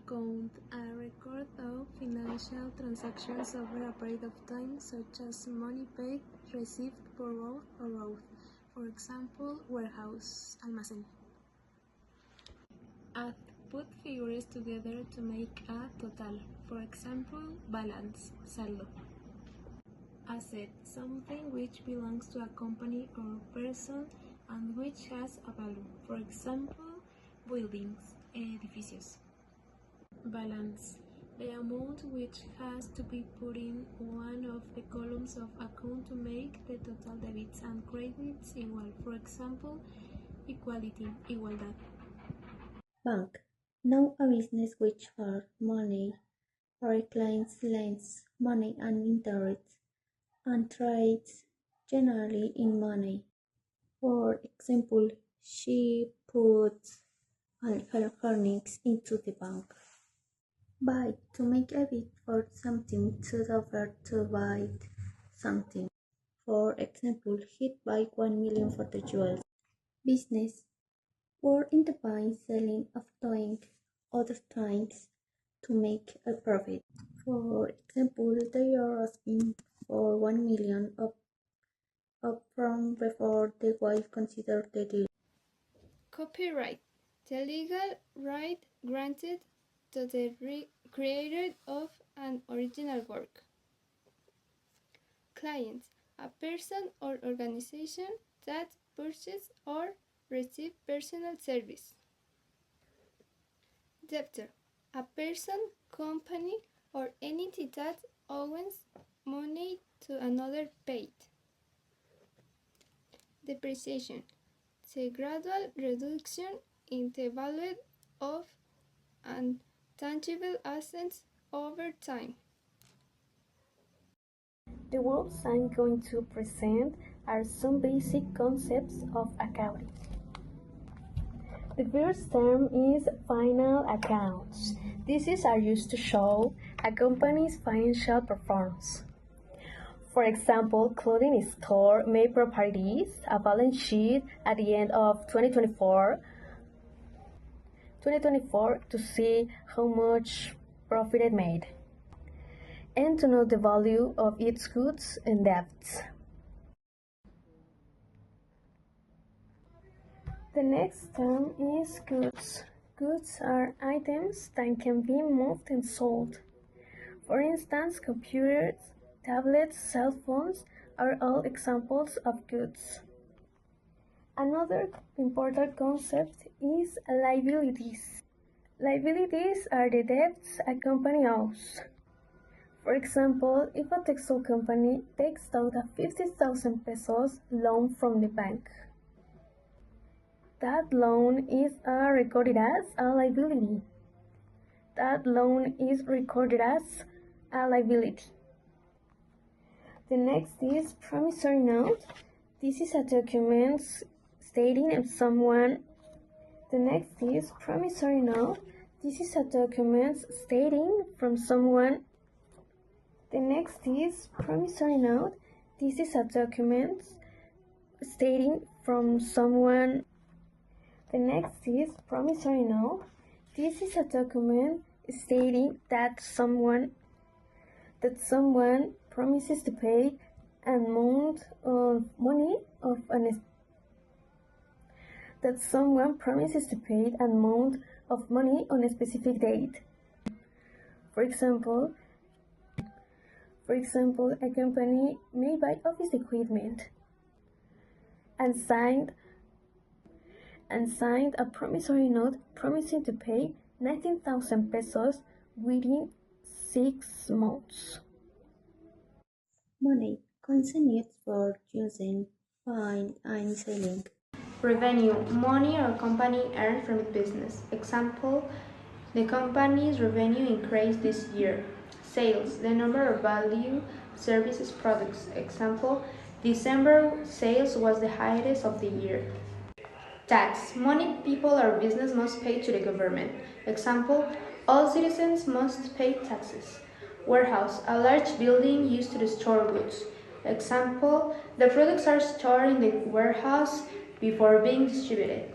count a record of financial transactions over a period of time, such as money paid, received, borrowed, or owed. For example, warehouse, almacén. Add, put figures together to make a total. For example, balance, saldo. Asset, something which belongs to a company or person and which has a value. For example, buildings, edificios. Balance, the amount which has to be put in one of the columns of account to make the total debits and credits equal. For example, equality, igualdad. Bank, now a business which for money our clients lends money and interest and trades generally in money. For example, she puts all her earnings into the bank. Buy, to make a bid for something, to offer to buy something. For example, he'd buy 1 million for the jewels. Business, work in the buying selling of doing other things to make a profit. For example, they are asking for 1 million upfront before they will consider the deal. Copyright, the legal right granted to the creator of an original work. Client, a person or organization that purchases or receives personal service. Debtor, a person, company, or entity that owes money to another paid. Depreciation, the gradual reduction in the value of tangible assets over time. The words I'm going to present are some basic concepts of accounting. The first term is final accounts. These are used to show a company's financial performance. For example, clothing store may prepare a balance sheet at the end of 2024 to see how much profit it made and to know the value of its goods and debts. The next term is goods. Goods are items that can be moved and sold. For instance, computers, tablets, cell phones are all examples of goods. Another important concept is liabilities. Liabilities are the debts a company owes. For example, if a textile company takes out a 50,000 pesos loan from the bank, that loan is recorded as a liability. That loan is recorded as a liability. The next is promissory note. This is a document stating if someone. The next is promissory note. This is a document stating from someone. The next is promissory note. This is a document stating from someone. The next is promissory note. This is a document stating that someone promises to pay an amount of money on a specific date. For example, a company may buy office equipment and signed a promissory note promising to pay 19,000 pesos within 6 months. Money, coins and used for using, buying, and selling. Revenue, money or company earned from its business. Example, the company's revenue increased this year. Sales, the number of value services products. Example, December sales was the highest of the year. Tax, money people or business must pay to the government. Example, all citizens must pay taxes. Warehouse, a large building used to store goods. Example, the products are stored in the warehouse before being distributed.